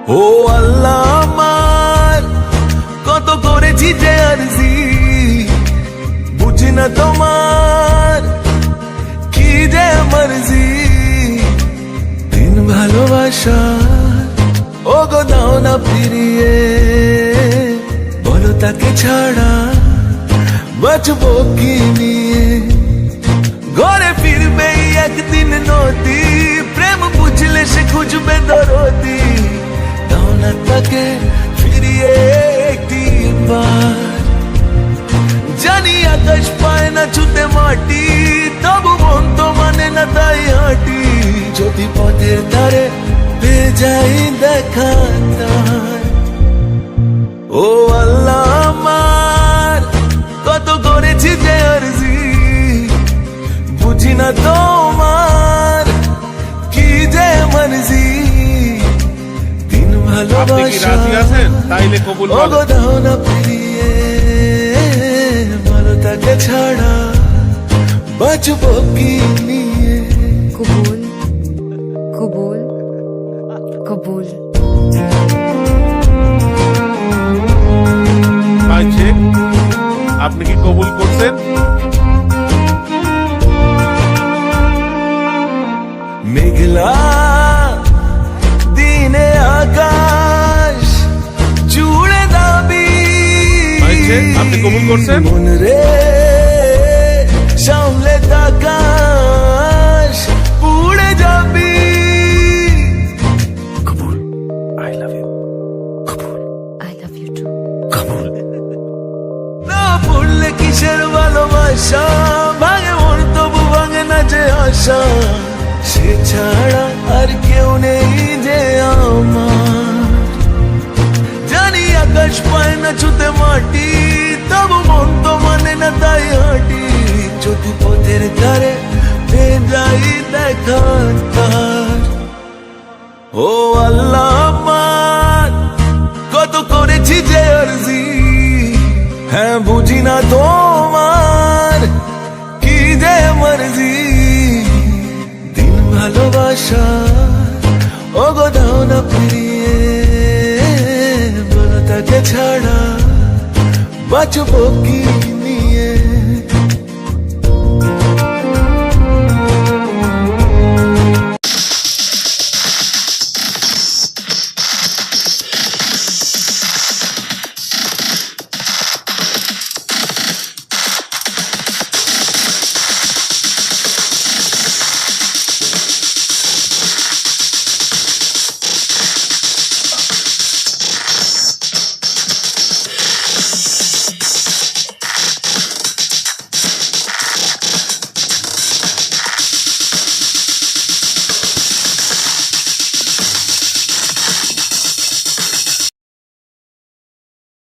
ও আল্লাহ আমার কত করেছি যে আরজি, বুঝি না তোমার কি যে মর্জি। দিন ভালোবাসা ও গো দাও না ফিরিয়ে, বলো তাকে ছাড়া বাঁচবো কি নিয়ে। ঘরে ফিরবে একদিন নদী, প্রেম বুঝলে সে খুঁজবে দরদি। দাও না তাকে ফিরিয়ে একটিবার, জানি আকাশ পায় না ছুতে মাটি, তবু মন তো মানে না তাই হাঁটি। যদি পথের ধারে পেয়ে যাই দেখা তার, ও আল্লাহ আমার কত করেছি যে আরজি, বুঝি না তোমার কি যে মর্জি। দিন ভালোবাসা তাইলে কবুল ওগো দাও না ফিরিয়ে, ভালো তাকে ছাড়া বাঁচবো কি নিয়ে। কবুল কবুল কবুল। আপনি কি কবুল করছেন? মেঘলা দিনে আকাশ জুড়ে দাবি, আপনি কবুল করছেন? মন রে সামলে আকাশ উড়ে যাবি। কবুল, আই লাভ ইউ। কবুল, আই লাভ ইউ টু। কবুল। না পড়লে কিসের ভালোবাসা, ভাঙে মন তবু ভাঙে না যে আশা। সে ছাড়া আর কেউ নেই যে আমার, জানি আকাশ পায় না ছুতে মাটি, তবু মন তো মানে না তাই হাঁটি। যদি পথের ধারে পেয়ে যাই দেখা তার, ও আল্লাহ আমার কত করেছি যে আরজি, হ্যাঁ বুঝি না তোমার কি যে মর্জি। দিন ভালোবাসা ও গো দাও না ফিরিয়ে, বলো তাকে ছাড়া বাঁচবো কি